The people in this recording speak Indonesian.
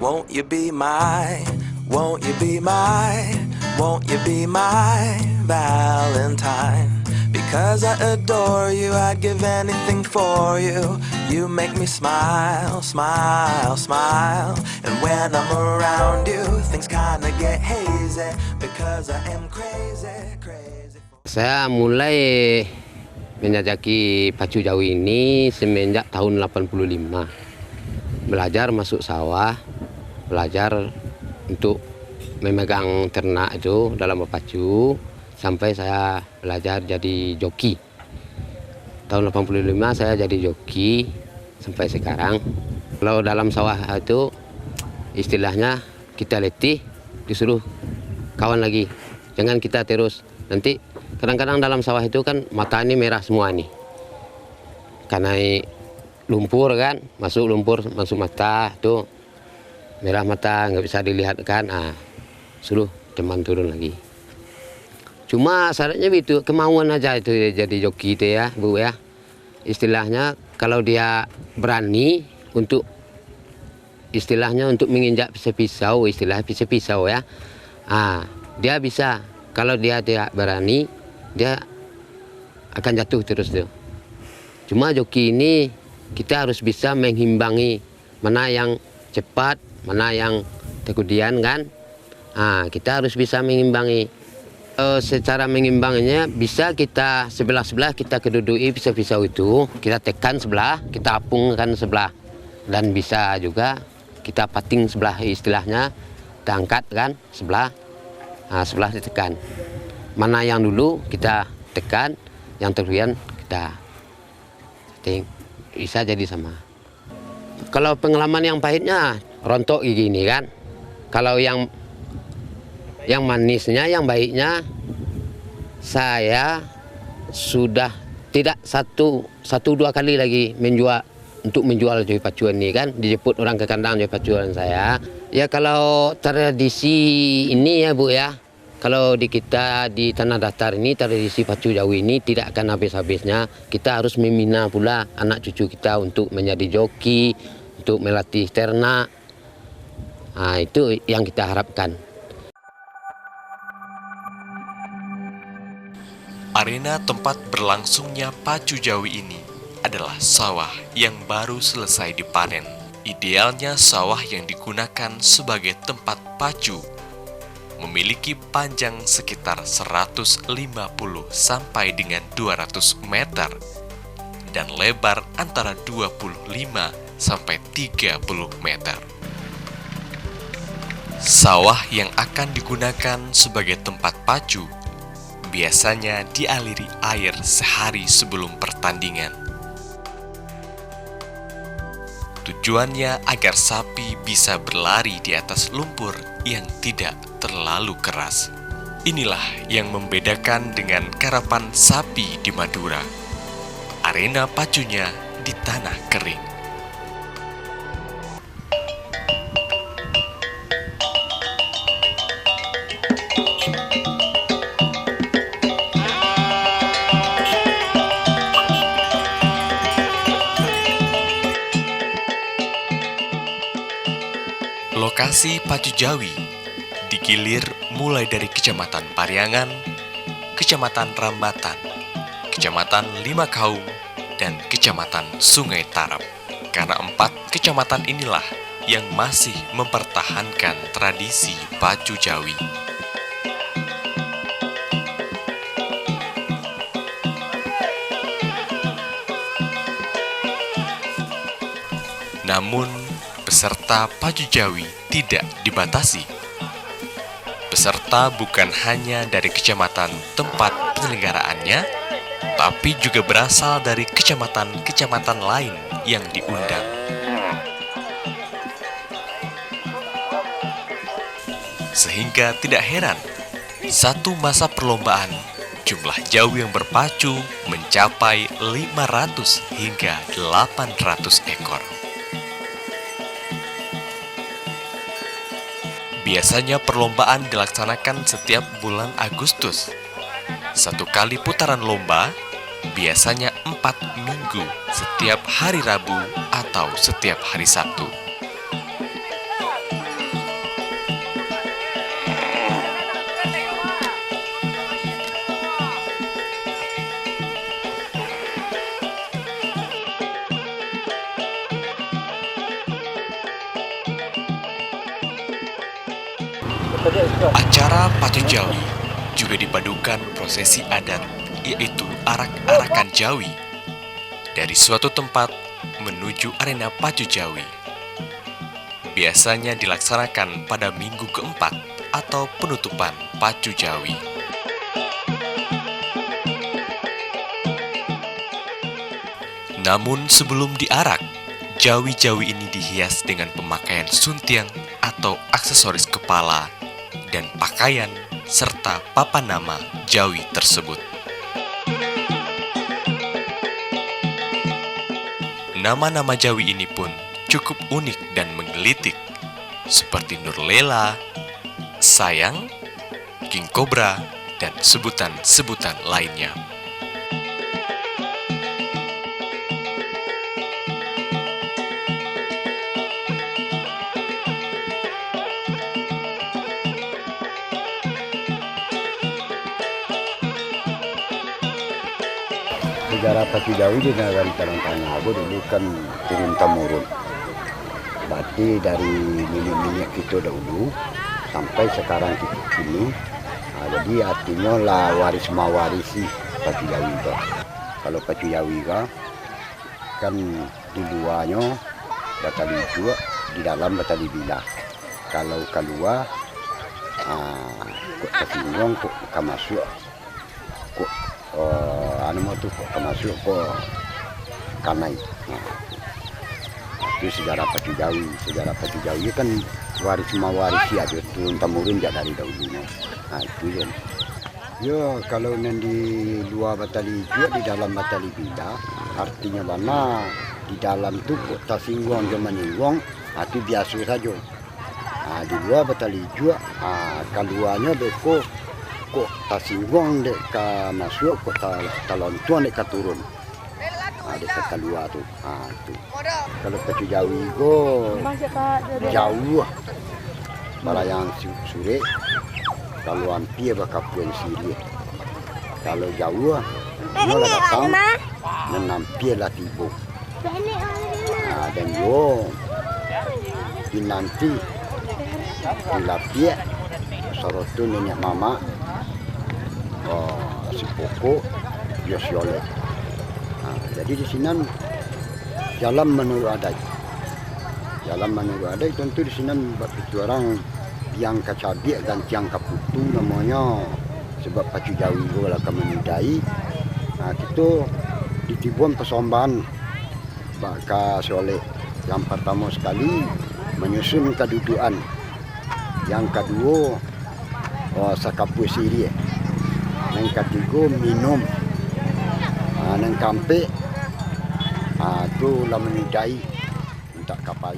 Won't you be my, won't you be my, won't you be my Valentine? Because I adore you, I'd give anything for you. You make me smile, smile, smile. And when I'm around you, things kinda get hazy. Because I am crazy, crazy. Saya mulai menjajaki pacu jawi ini semenjak tahun 85. Belajar masuk sawah, belajar untuk memegang ternak itu dalam berpacu, sampai saya belajar jadi joki. Tahun 85 saya jadi joki sampai sekarang. Kalau dalam sawah itu istilahnya kita letih, disuruh kawan lagi. Jangan kita terus. Nanti kadang-kadang dalam sawah itu kan mata ini merah semua nih. Karena lumpur kan, masuk lumpur, masuk mata tuh merah mata, nggak bisa dilihat kan. Suruh teman turun lagi. Cuma syaratnya itu kemauan aja itu jadi joki itu ya Bu ya. Istilahnya kalau dia berani untuk istilahnya untuk menginjak pisau, istilah pisau ya. Dia bisa. Kalau dia tidak berani, dia akan jatuh terus tuh. Cuma joki ini kita harus bisa mengimbangi mana yang cepat, mana yang kemudian kan. Kita harus bisa mengimbangi. Secara mengimbanginya bisa kita sebelah-sebelah kita kedudui pisau-pisau itu, kita tekan sebelah, kita apungkan sebelah. Dan bisa juga kita pating sebelah istilahnya, kita angkat kan sebelah. Sebelah ditekan. Mana yang dulu kita tekan, yang kemudian kita setting. Bisa jadi sama. Kalau pengalaman yang pahitnya rontok gigi ini kan. Kalau yang manisnya, yang baiknya, saya sudah tidak satu dua kali lagi untuk menjual jowi pacuan ini kan, dijemput orang ke kandang jowi pacuan saya. Ya kalau tradisi ini ya Bu ya, kalau di kita di Tanah Datar ini tradisi pacu jawi ini tidak akan habis-habisnya. Kita harus membina pula anak cucu kita untuk menjadi joki, untuk melatih ternak. Itu yang kita harapkan. Arena tempat berlangsungnya pacu jawi ini adalah sawah yang baru selesai dipanen. Idealnya sawah yang digunakan sebagai tempat pacu memiliki panjang sekitar 150 sampai dengan 200 meter dan lebar antara 25 sampai 30 meter. Sawah yang akan digunakan sebagai tempat pacu biasanya dialiri air sehari sebelum pertandingan. Tujuannya agar sapi bisa berlari di atas lumpur yang tidak terlalu keras. Inilah yang membedakan dengan karapan sapi di Madura. Arena pacunya di tanah kering. Lokasi pacu jawi digilir mulai dari Kecamatan Pariangan, Kecamatan Rambatan, Kecamatan Limakaum, dan Kecamatan Sungai Tarap. Karena 4 kecamatan inilah yang masih mempertahankan tradisi pacu jawi. Namun, peserta pacu jawi tidak dibatasi. Peserta bukan hanya dari kecamatan tempat penyelenggaraannya, tapi juga berasal dari kecamatan-kecamatan lain yang diundang. Sehingga tidak heran, satu masa perlombaan, jumlah jawi yang berpacu mencapai 500 hingga 800 ekor. Biasanya perlombaan dilaksanakan setiap bulan Agustus. Satu kali putaran lomba, biasanya 4 minggu setiap hari Rabu atau setiap hari Sabtu. Acara Pacu Jawi juga dipadukan prosesi adat, yaitu arak-arakan Jawi dari suatu tempat menuju arena Pacu Jawi. Biasanya dilaksanakan pada minggu keempat atau penutupan Pacu Jawi. Namun sebelum diarak, Jawi-Jawi ini dihias dengan pemakaian suntiang atau aksesoris kepala dan pakaian serta papan nama Jawi tersebut. Nama-nama Jawi ini pun cukup unik dan menggelitik, seperti Nurlela, Sayang, King Cobra, dan sebutan-sebutan lainnya. Sejarah Pacu Jawi di negara Tanah dulu kan turun-temurun. Berarti dari nenek-nenek kita dahulu sampai sekarang ini. Jadi artinya lah waris mewarisi Pacu Jawi itu. Kalau Pacu Jawi kan di luarnya batali juga, di dalam batali bila. Kalau keluar kok ketinggung kok masuk kok tuh kok masuk ke kanai. Itu sejarah Pacu Jawi. Sejarah Pacu Jawi kan waris mewarisi aja turun-temurun dari dahulu. Itu ya. Ya kalau di luar batali juga, di dalam batali bila, artinya mana di dalam tuh kok tasinggung ke menyinggung, itu biasa saja. Di luar batali juga, keluarnya beko kok tasinggung dek ka masuk kok talontuan dek ka turun. Dek ka keluar tuh. Tuh. Kalau Pacu Jawi go jauh. Malayang sore kalau ampie bakal puan siri. Kalau jauh nyola datang dan ampie lah tibo. Dan yo nanti dilapie sorotun nenek mama si Poko Yosiole. Jadi di sini jalan menurut adat. Jalan menurut adat tentu di sini itu orang yang kacabiak dan tiang kaputu namanya, sebab Pacu Jawi itu lah kemenudai. Kita ditibuan persembahan baka soleh. Yang pertama sekali menyusun kedudukan. Yang kedua sakapu siri. Yang ketiga minum. Yang keempat itu lah menudai untuk kapai.